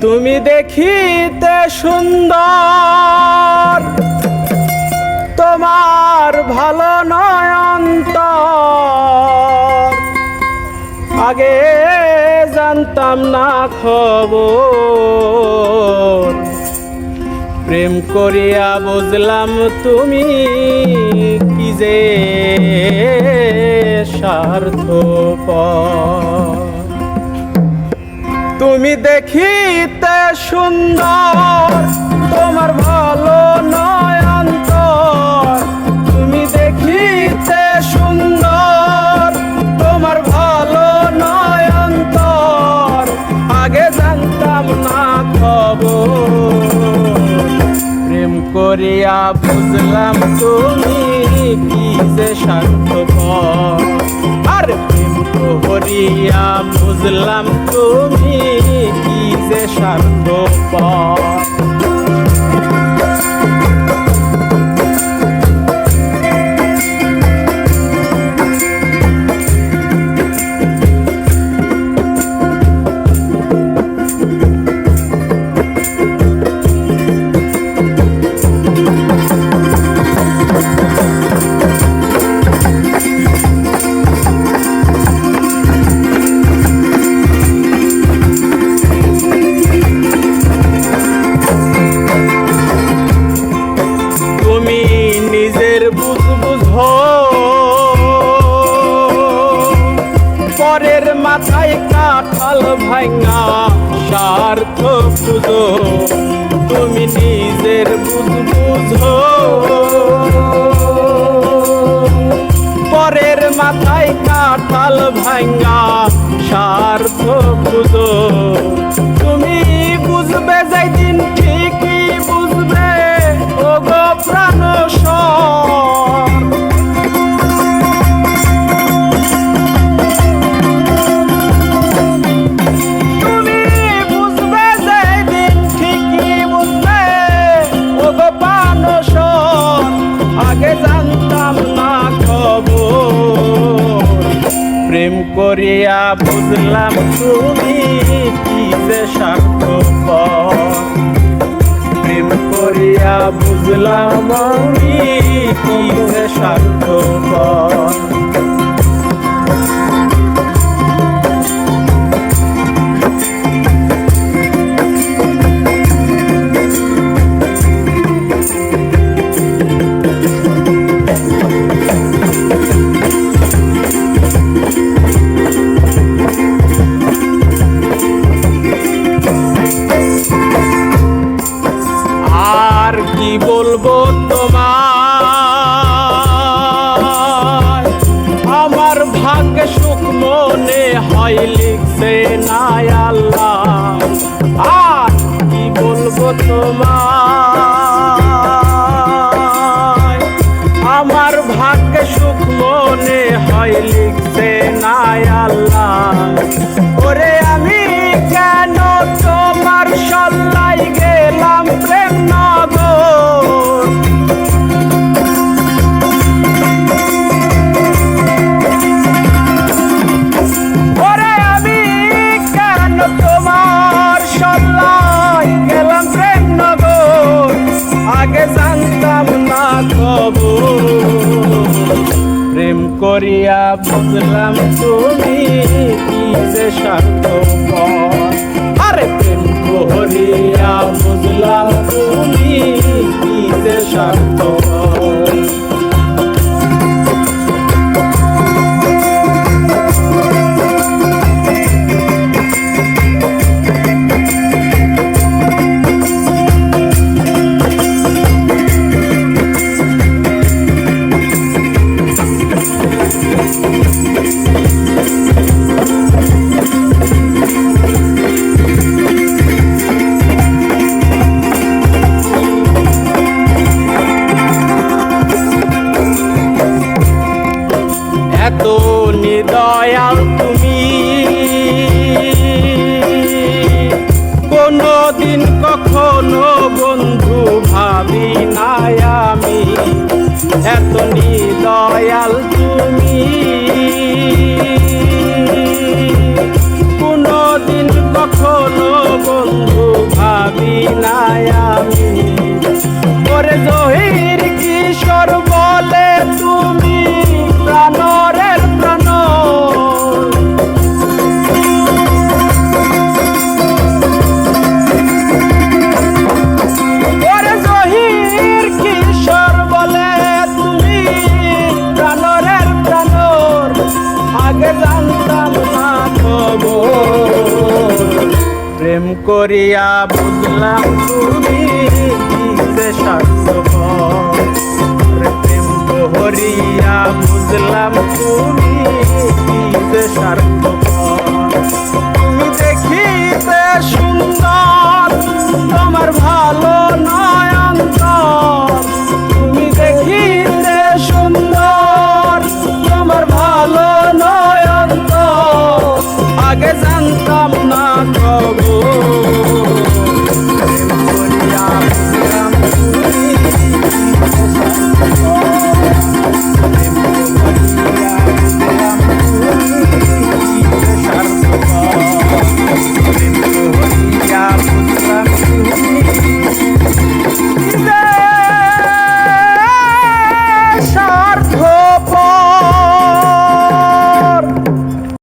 তুমি দেখিতে সুন্দর, তোমার ভালো নয় অন্তর। আগে জানতাম না খবর, প্রেম করিয়া বুঝলাম তুমি কি যে স্বার্থপর। তুমি দেখিতে সুন্দর, তোমার ভালো নয় অন্তর। তুমি দেখিতে সুন্দর, তোমার ভালো নয় অন্তর। আগে জানতাম না খবর, প্রেম করিয়া বুঝলাম তুমি কি যে স্বার্থপর। আর প্রেম করিয়া বুঝলাম তুমি কি যে স্বার্থপর। পরের মাথায় কাঁঠাল ভাঙা স্বার্থ বুঝো, তুমি নিজের বুঝো। পরের মাথায় কাঁঠাল ভাঙা স্বার্থ বুঝো। তুমি বুঝবে যেদিন ঠিকই বুঝবে ও গো প্রাণ প্রেম করিয়া বুঝলাম তুমি কি যে স্বার্থপর। প্রেম করিয়া বুঝলাম আমি কি যে স্বার্থপর। কি বলবো তোমার, আমার ভাগ্য সুখ মনে হয় লিখছে না আল্লাহ। আর কি বলবো তোমার, আমার ভাগ্য সুখ মনে হয় লিখছে না আল্লাহ। ওরে আমি কেন তোমার সল্লাই গেলাম প্রেম নগর। ওরে আমি কেন তোমার সল্লাই গেলাম প্রেম নগর। আগে জানতাম না খবর, প্রেম করিয়া বুঝলাম তুমি কি যে স্বার্থপর। আরে প্রেম করিয়া বুঝলাম তুমি কি যে স্বার্থপর। এত নিদয়াল তুমি, কোনদিন কখনো বন্ধু ভাবি নাই আমি। এত নিদয়াল তুমি, কোনদিন কখনো বন্ধু ভাবি নাই আমি। ওরে জহির কিশোর বলে তুমি প্রাণরের প্রাণ, ওরে জহির কিশোর বলে তুমি প্রাণরের প্রাণ, আগে জানতাম না খবর। প্রেম করিয়া বুঝলাম তুমি যে স্বার্থপর, প্রেম করিয়া বুঝলাম তুমি যে স্বার্থপর। তুমি দেখিতে সুন্দর